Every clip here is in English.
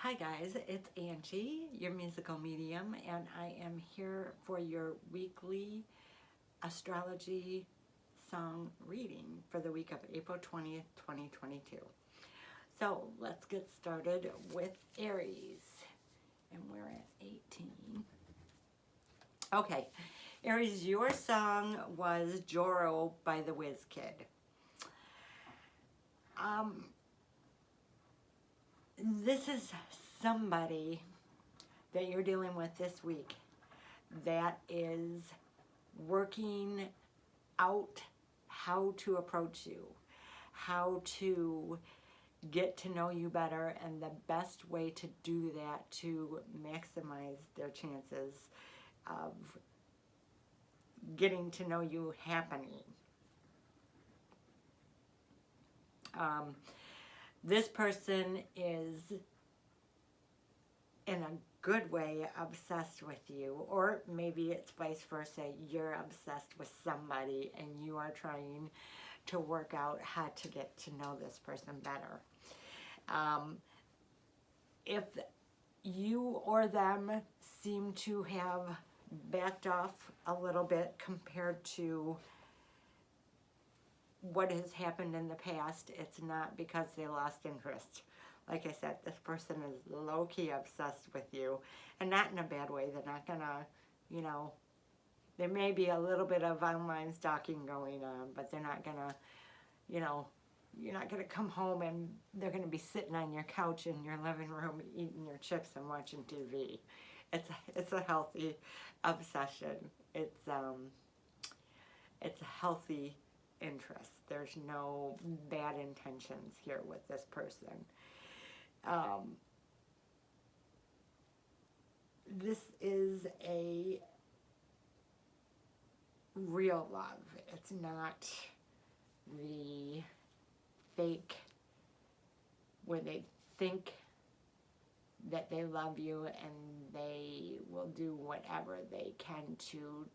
Hi guys, it's Angie, your musical medium, and I am here for your weekly astrology song reading for the week of April 20th, 2022. So let's get started with Aries, and we're at 18. Okay, Aries, your song was Joro by the Whiz Kid. This is somebody that you're dealing with this week that is working out how to approach you, how to get to know you better, and the best way to do that to maximize their chances of getting to know you happening. This person is in a good way obsessed with you, or maybe it's vice versa. You're obsessed with somebody and you are trying to work out how to get to know this person better. If you or them seem to have backed off a little bit compared to what has happened in the past, it's not because they lost interest. Like I said, this person is low-key obsessed with you, and not in a bad way. They're not gonna, there may be a little bit of online stalking going on, but they're not gonna, you're not gonna come home and they're gonna be sitting on your couch in your living room eating your chips and watching TV. It's a healthy obsession. It's a healthy interest. There's no bad intentions here with this person. This is a real love. It's not the fake where they think that they love you and they will do whatever they can to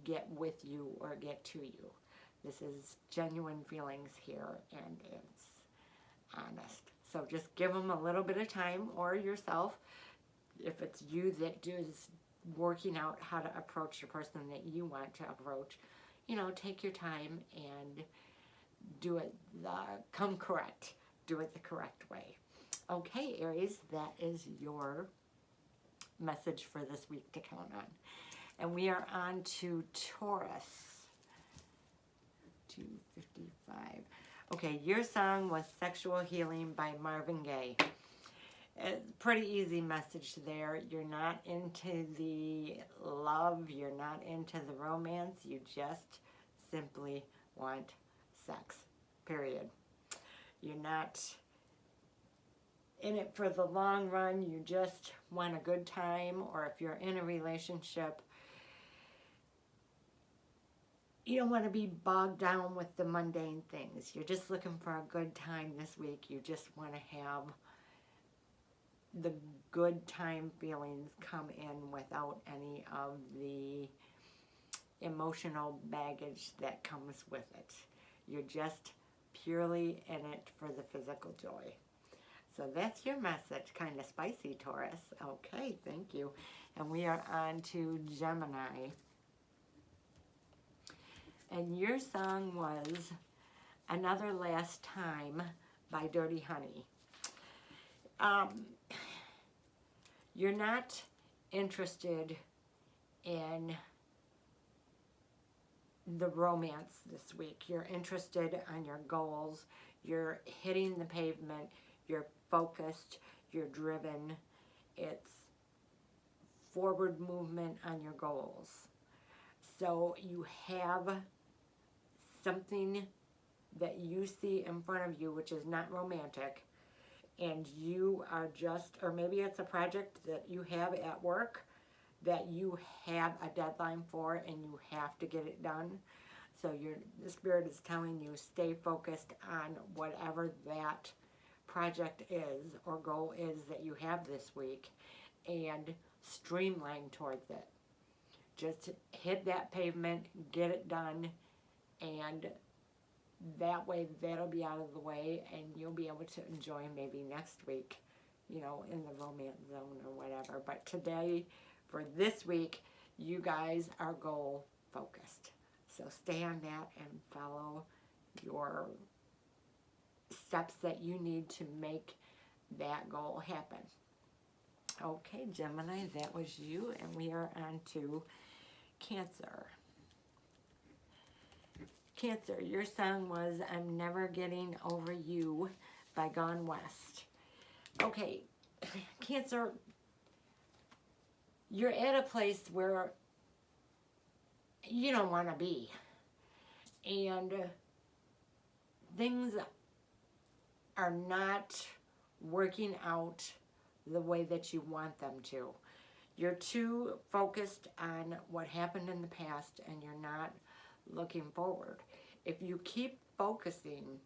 get with you or get to you. This is genuine feelings here, and it's honest. So just give them a little bit of time, or yourself, if it's you that is working out how to approach the person that you want to approach. Take your time and do it come correct. Do it the correct way. Okay, Aries, that is your message for this week to count on. And we are on to Taurus. 255. Okay, your song was Sexual Healing by Marvin Gaye. Pretty easy message there. You're not into the love. You're not into the romance. You just simply want sex. Period. You're not in it for the long run. You just want a good time. Or if you're in a relationship, you don't want to be bogged down with the mundane things. You're just looking for a good time this week. You just want to have the good time feelings come in without any of the emotional baggage that comes with it. You're just purely in it for the physical joy. So that's your message. Kind of spicy, Taurus. Okay, thank you. And we are on to Gemini. And your song was Another Last Time by Dirty Honey. You're not interested in the romance this week. You're interested on your goals. You're hitting the pavement. You're focused. You're driven. It's forward movement on your goals. So you have something that you see in front of you which is not romantic, and you are just, or maybe it's a project that you have at work that you have a deadline for and you have to get it done. So the Spirit is telling you, stay focused on whatever that project is or goal is that you have this week, and streamline towards it. Just hit that pavement, get it done, and that way that'll be out of the way, and you'll be able to enjoy maybe next week, you know, in the romance zone or whatever. But today, for this week, you guys are goal focused. So stay on that and follow your steps that you need to make that goal happen. Okay, Gemini, that was you, and we are on to Cancer. Cancer, your song was I'm Never Getting Over You by Gone West. Okay, Cancer, you're at a place where you don't want to be. And things are not working out the way that you want them to. You're too focused on what happened in the past, and you're not looking forward. If you keep focusing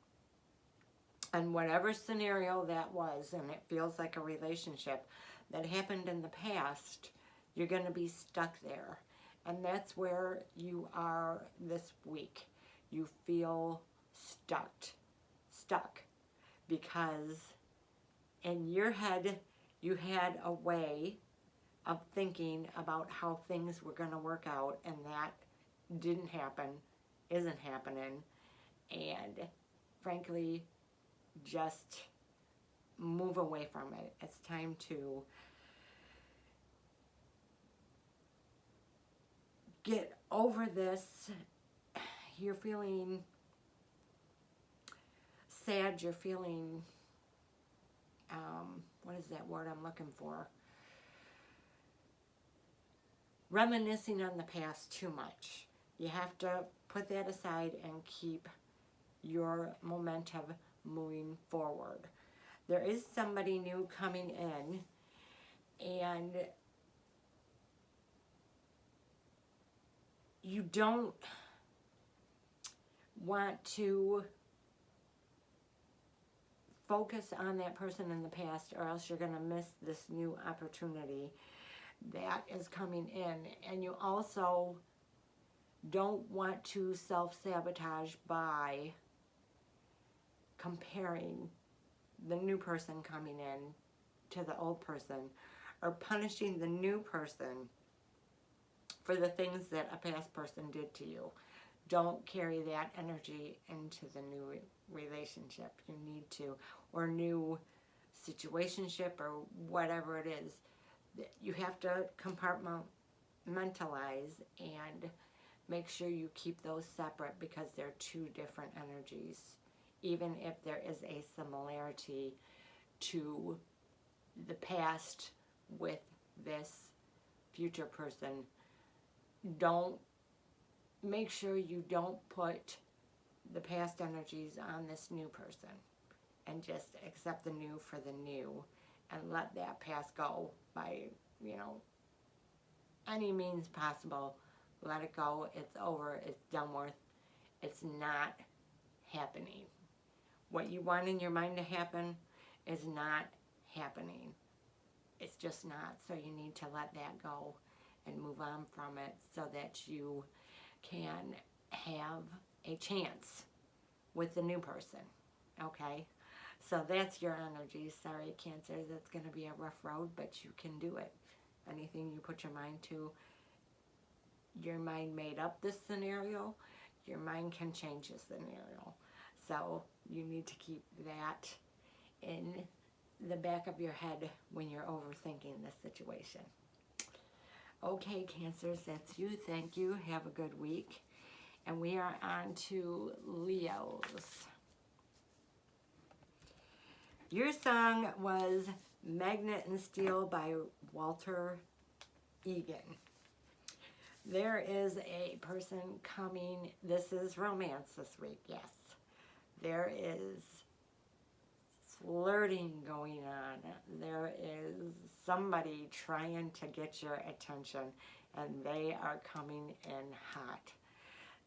on whatever scenario that was, and it feels like a relationship that happened in the past, you're going to be stuck there. And that's where you are this week. You feel stuck because in your head you had a way of thinking about how things were going to work out, and that didn't happen, isn't happening, and frankly, just move away from it. It's time to get over this. You're feeling sad, you're feeling, what is that word I'm looking for? Reminiscing on the past too much. You have to put that aside and keep your momentum moving forward. There is somebody new coming in, and you don't want to focus on that person in the past, or else you're going to miss this new opportunity that is coming in. And you also don't want to self-sabotage by comparing the new person coming in to the old person, or punishing the new person for the things that a past person did to you. Don't carry that energy into the new relationship. You need to, or new situationship, or whatever it is. You have to compartmentalize and make sure you keep those separate, because they're two different energies. Even if there is a similarity to the past with this future person, make sure you don't put the past energies on this new person, and just accept the new for the new, and let that past go by, any means possible. Let it go. It's over. It's done with. It's not happening. What you want in your mind to happen is not happening. It's just not. So you need to let that go and move on from it, so that you can have a chance with the new person. Okay? So that's your energy. Sorry, Cancer, that's going to be a rough road, but you can do it. Anything you put your mind to, your mind made up this scenario, your mind can change the scenario. So you need to keep that in the back of your head when you're overthinking this situation. Okay, Cancers, that's you. Thank you. Have a good week. And we are on to Leos. Your song was Magnet and Steel by Walter Egan. There is a person coming. This is romance this week, yes. There is flirting going on. There is somebody trying to get your attention, and they are coming in hot.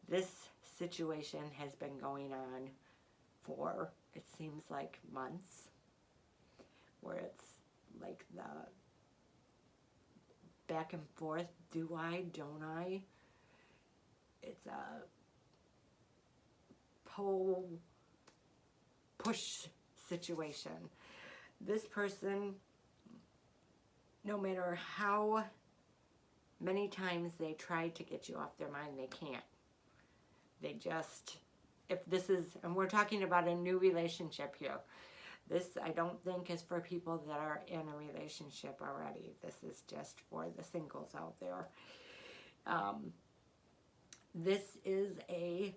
This situation has been going on for, it seems like, months, where it's like the back and forth, do I, don't I? It's a push situation. This person, no matter how many times they try to get you off their mind, they can't. They just, if this is, and we're talking about a new relationship here. This, I don't think, is for people that are in a relationship already. This is just for the singles out there. This is a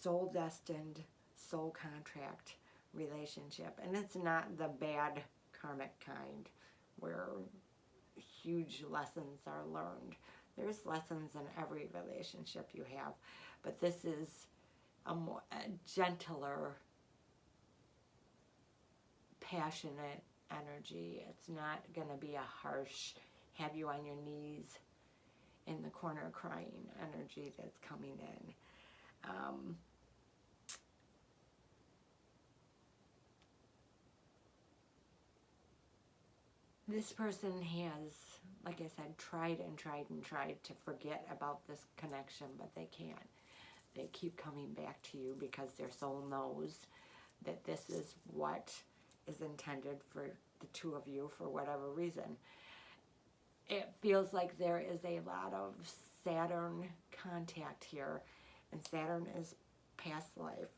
soul-destined, soul contract relationship. And it's not the bad karmic kind where huge lessons are learned. There's lessons in every relationship you have. But this is a gentler, passionate energy. It's not going to be a harsh, have you on your knees in the corner crying energy that's coming in. This person has, like I said, tried and tried and tried to forget about this connection, but they can't. They keep coming back to you because their soul knows that this is what is intended for the two of you for whatever reason. It feels like there is a lot of Saturn contact here, and Saturn is past life,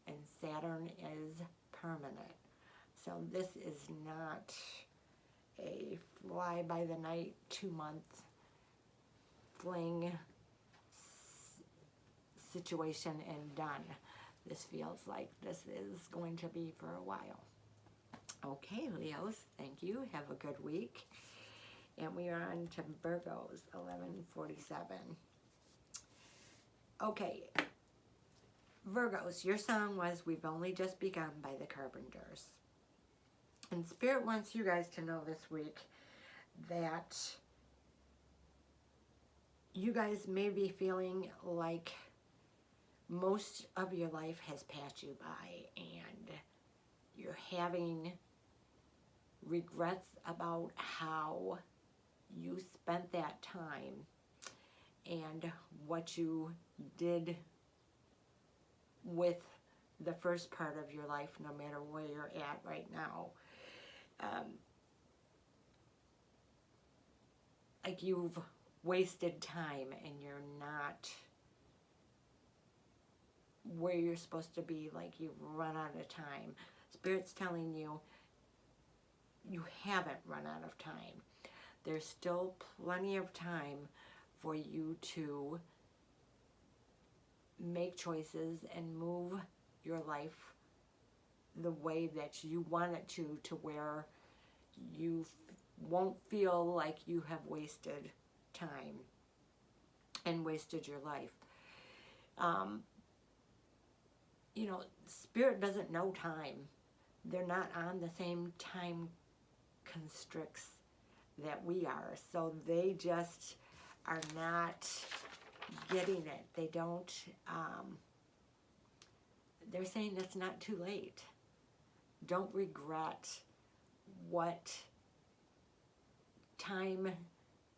and Saturn is permanent. So this is not a fly-by-the-night 2-month fling situation and done. This feels like this is going to be for a while. Okay, Leos, thank you. Have a good week. And we are on to Virgos, 1147. Okay, Virgos, your song was We've Only Just Begun by the Carpenters. And Spirit wants you guys to know this week that you guys may be feeling like most of your life has passed you by and you're having regrets about how you spent that time and what you did with the first part of your life, no matter where you're at right now. Like you've wasted time and you're not where you're supposed to be, like you've run out of time. Spirit's telling you you haven't run out of time. There's still plenty of time for you to make choices and move your life the way that you want it to where you won't feel like you have wasted time and wasted your life. You know, Spirit doesn't know time. They're not on the same time constricts that we are. So they just are not getting it. They don't, they're saying it's not too late. Don't regret what time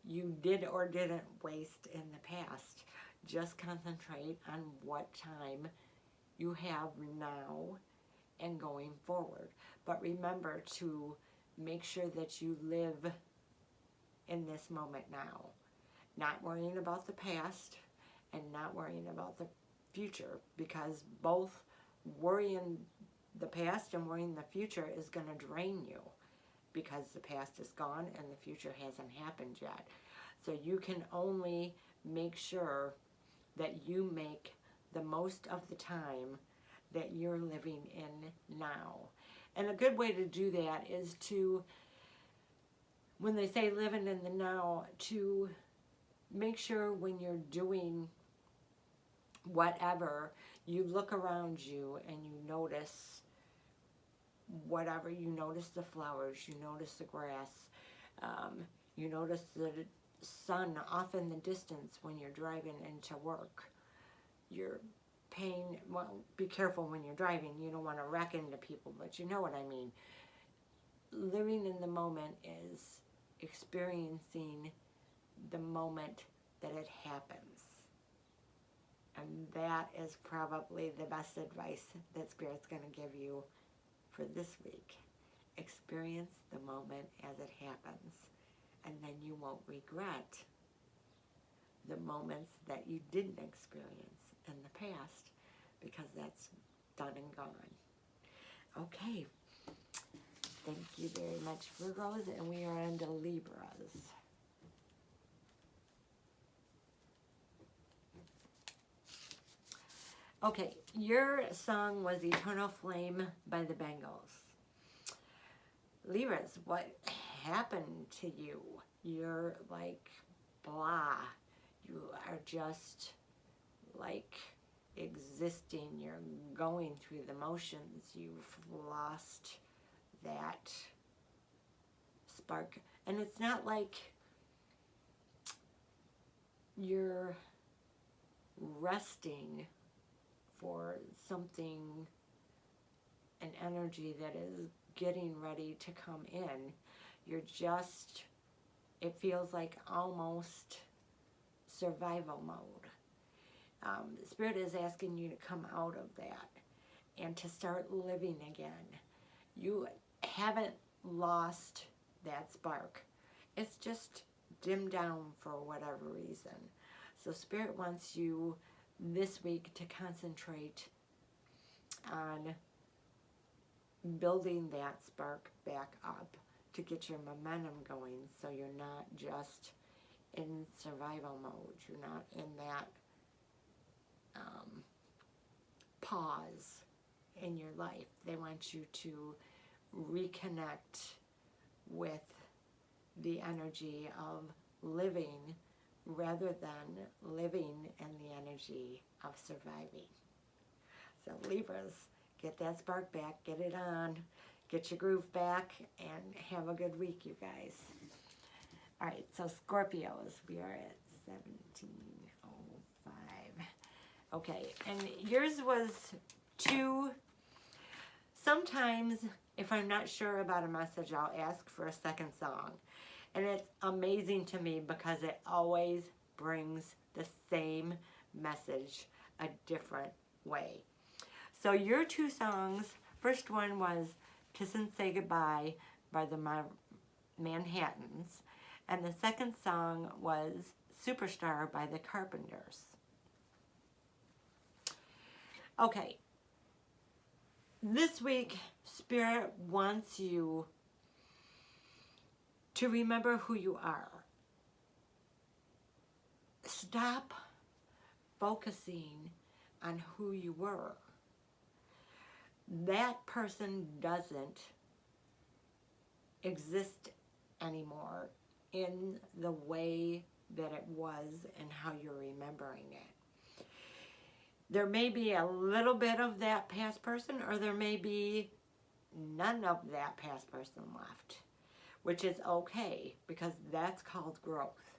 you did or didn't waste in the past. Just concentrate on what time you have now and going forward. But remember to make sure that you live in this moment now. Not worrying about the past and not worrying about the future, because both worrying the past and worrying the future is going to drain you, because the past is gone and the future hasn't happened yet. So you can only make sure that you make the most of the time that you're living in now. And a good way to do that is to, when they say living in the now, to make sure when you're doing whatever, you look around you and you notice whatever. You notice the flowers, you notice the grass, you notice the sun off in the distance when you're driving into work. You're paying, well, be careful when you're driving. You don't want to wreck into people, but you know what I mean. Living in the moment is experiencing the moment that it happens. And that is probably the best advice that Spirit's going to give you for this week. Experience the moment as it happens, and then you won't regret the moments that you didn't experience in the past, because that's done and gone. Okay, thank you very much, Virgos, and we are on to Libras. Okay, your song was Eternal Flame by the Bangles. Libras, what happened to you? You're like, blah. You are just like existing. You're going through the motions. You've lost that spark. And it's not like you're resting for something, an energy that is getting ready to come in. You're just, it feels like almost survival mode. Spirit is asking you to come out of that and to start living again. You haven't lost that spark. It's just dimmed down for whatever reason. So Spirit wants you this week to concentrate on building that spark back up to get your momentum going, so you're not just in survival mode. You're not in that pause in your life. They want you to reconnect with the energy of living rather than living in the energy of surviving. So Libras, get that spark back, get it on, get your groove back, and have a good week, you guys. All right, so Scorpios, we are at 17:05. Okay, and yours was 2. Sometimes, if I'm not sure about a message, I'll ask for a second song. And it's amazing to me because it always brings the same message a different way. So your 2 songs, first one was Kiss and Say Goodbye by the Manhattans, and the second song was Superstar by the Carpenters. Okay, this week Spirit wants you to remember who you are. Stop focusing on who you were. That person doesn't exist anymore in the way that it was and how you're remembering it. There may be a little bit of that past person, or there may be none of that past person left, which is okay, because that's called growth.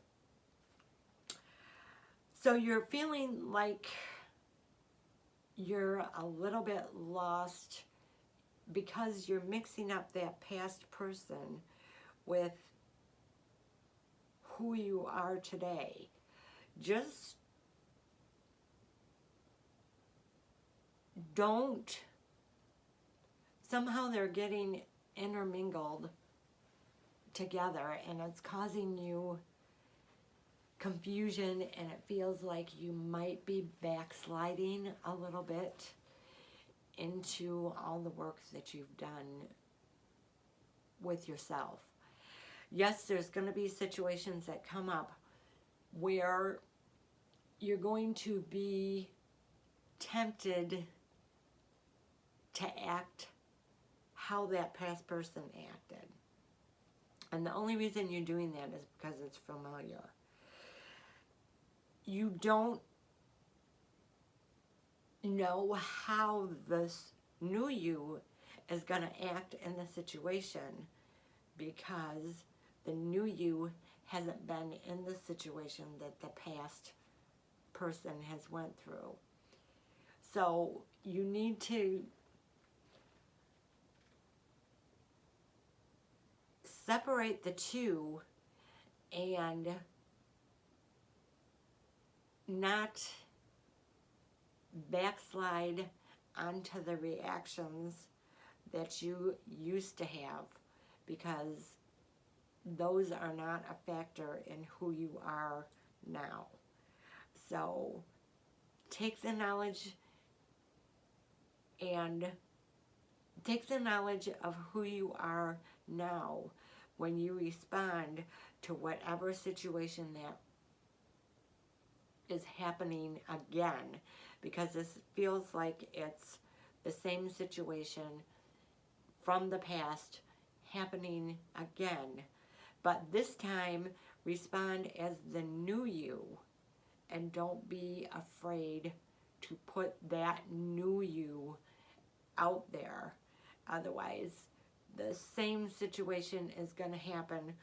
So you're feeling like you're a little bit lost because you're mixing up that past person with who you are today. Just don't, somehow they're getting intermingled together, and it's causing you confusion, and it feels like you might be backsliding a little bit into all the work that you've done with yourself. Yes, there's going to be situations that come up where you're going to be tempted to act how that past person acted. And the only reason you're doing that is because it's familiar. You don't know how this new you is going to act in the situation, because the new you hasn't been in the situation that the past person has went through. So you need to separate the two and not backslide onto the reactions that you used to have, because those are not a factor in who you are now. So take the knowledge of who you are now when you respond to whatever situation that is happening again, because this feels like it's the same situation from the past happening again. But this time, respond as the new you, and don't be afraid to put that new you out there. Otherwise, the same situation is going to happen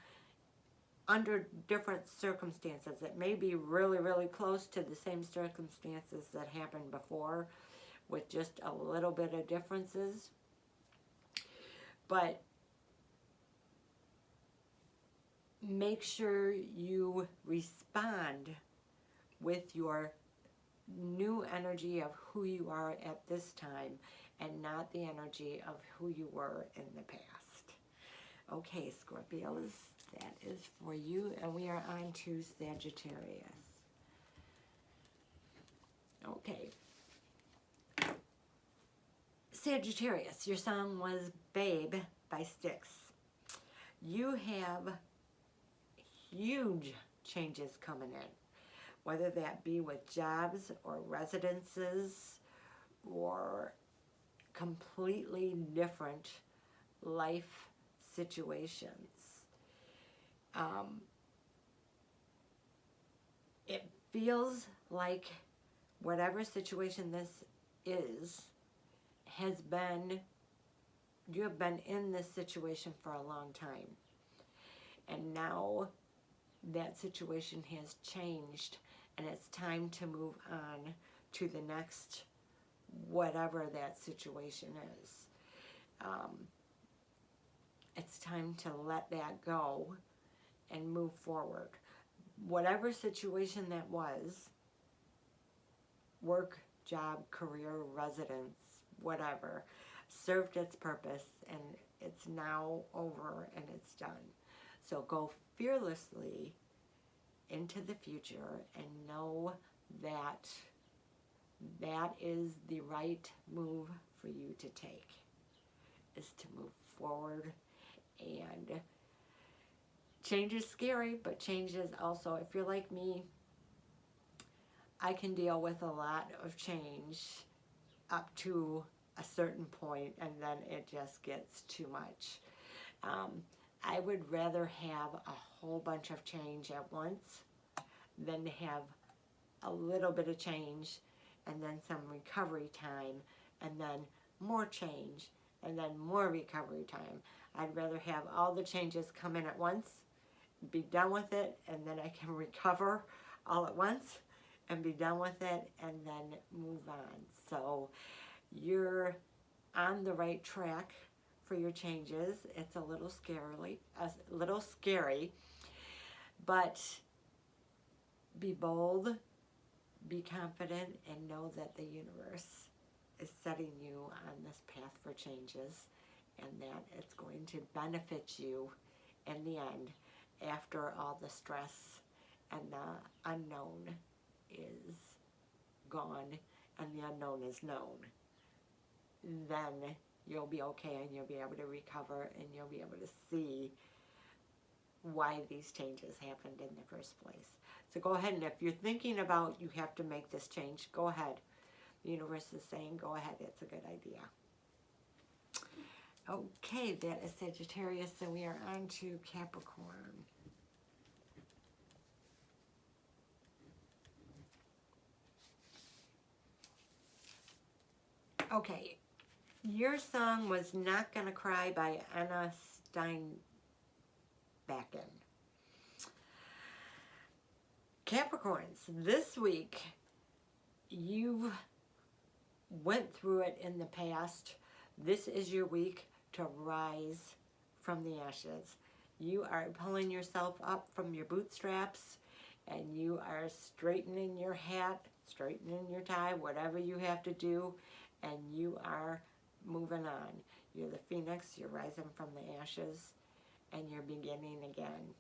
under different circumstances. It may be really, really close to the same circumstances that happened before, with just a little bit of differences. But make sure you respond with your new energy of who you are at this time, and not the energy of who you were in the past. Okay, Scorpios, that is for you, and we are on to Sagittarius. Okay. Sagittarius, your song was Babe by Styx. You have huge changes coming in, whether that be with jobs or residences or completely different life situations. It feels like whatever situation this is has been, you have been in this situation for a long time. And now that situation has changed, and it's time to move on to the next whatever that situation is. It's time to let that go and move forward. Whatever situation that was, work, job, career, residence, whatever, served its purpose, and it's now over and it's done. So go fearlessly into the future and know that that is the right move for you to take, is to move forward. And change is scary, but change is also, if you're like me, I can deal with a lot of change up to a certain point, and then it just gets too much. I would rather have a whole bunch of change at once than to have a little bit of change and then some recovery time, and then more change, and then more recovery time. I'd rather have all the changes come in at once, be done with it, and then I can recover all at once and be done with it, and then move on. So you're on the right track for your changes. It's a little scary, but be bold, be confident, and know that the universe is setting you on this path for changes, and that it's going to benefit you in the end after all the stress and the unknown is gone and the unknown is known. Then you'll be okay, and you'll be able to recover, and you'll be able to see why these changes happened in the first place. So go ahead, and if you're thinking about you have to make this change, go ahead. The universe is saying go ahead, it's a good idea. Okay, that is Sagittarius, so we are on to Capricorn. Okay, your song was Not Gonna Cry by Anna Steinbecken. Capricorns, this week you went through it in the past. This is your week to rise from the ashes. You are pulling yourself up from your bootstraps, and you are straightening your hat straightening your tie, whatever you have to do, and you are moving on. You're the phoenix, you're rising from the ashes, and you're beginning again.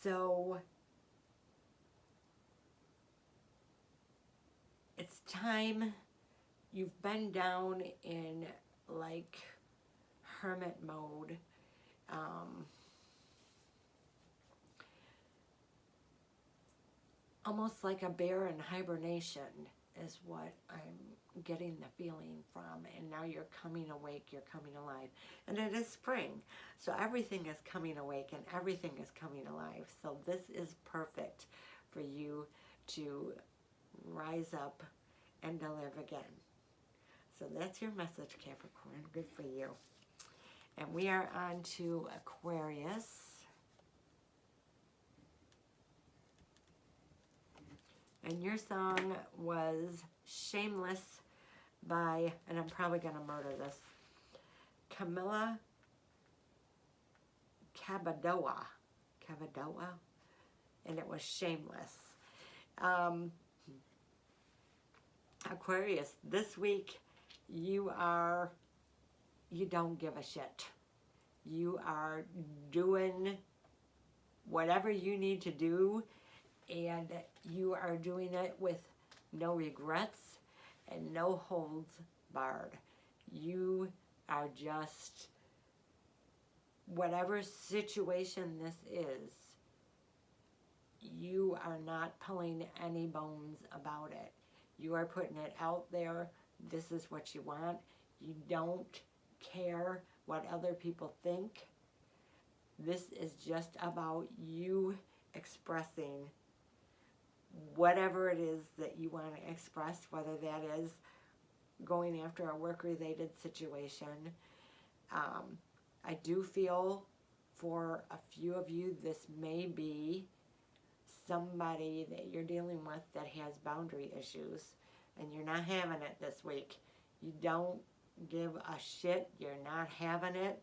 So it's time. You've been down in like hermit mode. Almost like a bear in hibernation is what I'm getting the feeling from. And now you're coming awake, you're coming alive. And it is spring, so everything is coming awake and everything is coming alive. So this is perfect for you to rise up and to live again. So that's your message, Capricorn. Good for you. And we are on to Aquarius. And your song was Shameless by, and I'm probably going to murder this, Camila Caballero. And it was Shameless. Aquarius, this week you don't give a shit. You are doing whatever you need to do, and you are doing it with no regrets and no holds barred. You are just, whatever situation this is, you are not pulling any bones about it. You are putting it out there. This is what you want. You don't care what other people think. This is just about you expressing whatever it is that you want to express, whether that is going after a work-related situation. I do feel for a few of you, this may be somebody that you're dealing with that has boundary issues, and you're not having it this week. You don't give a shit. You're not having it.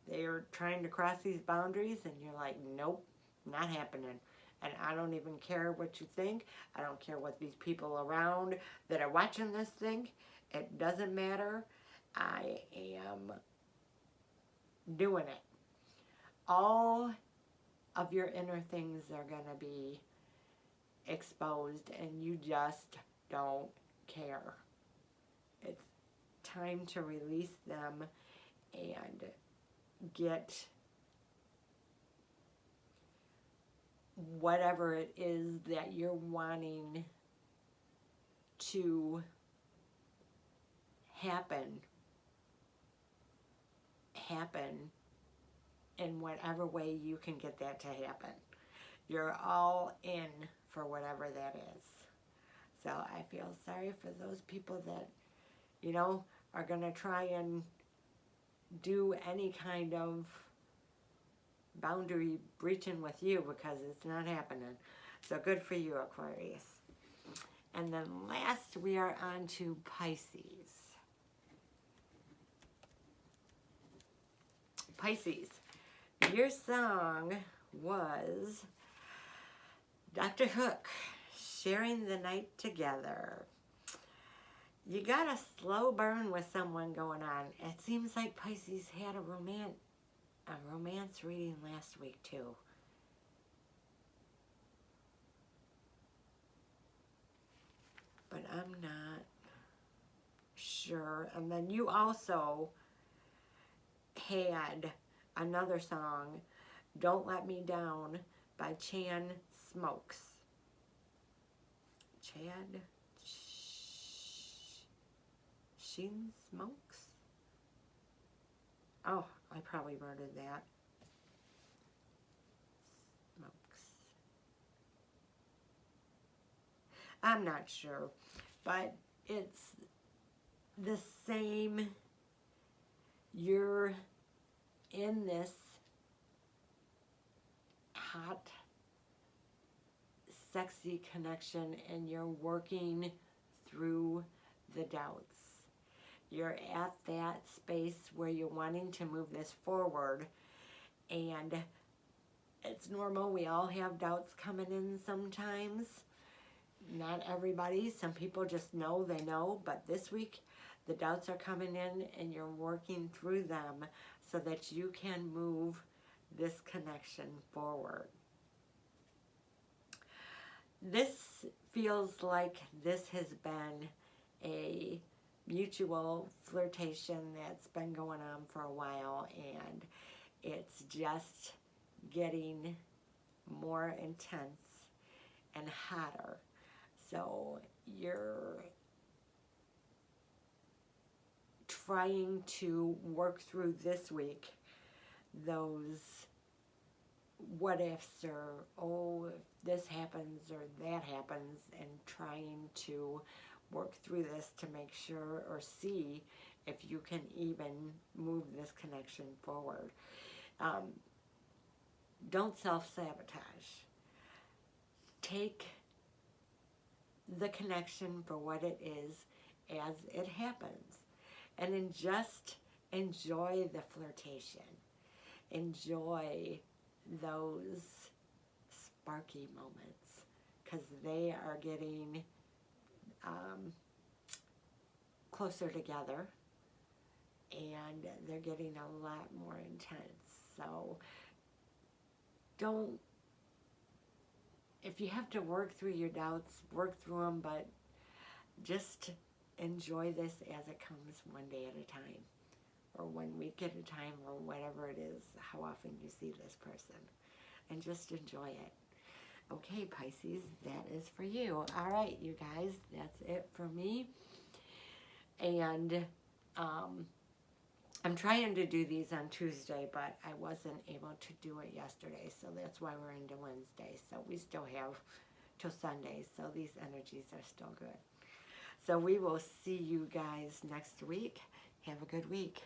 They're trying to cross these boundaries, and you're like, nope, not happening. And I don't even care what you think. I don't care what these people around that are watching this think. It doesn't matter. I am doing it. All of your inner things are going to be exposed, and you just don't care. It's time to release them and get whatever it is that you're wanting to happen in whatever way you can get that to happen. You're all in for whatever that is. So I feel sorry for those people that, you know, are going to try and do any kind of boundary breaching with you, because it's not happening. So good for you, Aquarius. And then last, we are on to Pisces. Pisces, your song was Dr. Hook, Sharing the Night Together. You got a slow burn with someone going on. It seems like Pisces had a romance reading last week too. But I'm not sure. And then you also had another song, Don't Let Me Down by Chan Smokes. Chad Sheen Smokes? Oh, I probably murdered that. Smokes. I'm not sure, but it's the same. You're in this hot, sexy connection, and you're working through the doubts. You're at that space where you're wanting to move this forward, and it's normal. We all have doubts coming in sometimes. not everybody. Some people just know they know, but this week the doubts are coming in and you're working through them so that you can move this connection forward. This feels like this has been a mutual flirtation that's been going on for a while, and it's just getting more intense and hotter. So you're trying to work through this week those what ifs, or oh, if this happens or that happens, and trying to work through this to make sure or see if you can even move this connection forward. Don't self-sabotage. Take the connection for what it is as it happens, and then just enjoy the flirtation. Enjoy those sparky moments, because they are getting closer together, and they're getting a lot more intense. So don't, if you have to work through your doubts, work through them, but just enjoy this as it comes, one day at a time, or 1 week at a time, or whatever it is, how often you see this person, and just enjoy it. Okay, Pisces, that is for you. All right, you guys, that's it for me. And I'm trying to do these on Tuesday, but I wasn't able to do it yesterday, so that's why we're into Wednesday. So we still have till Sunday, so these energies are still good. So we will see you guys next week. Have a good week.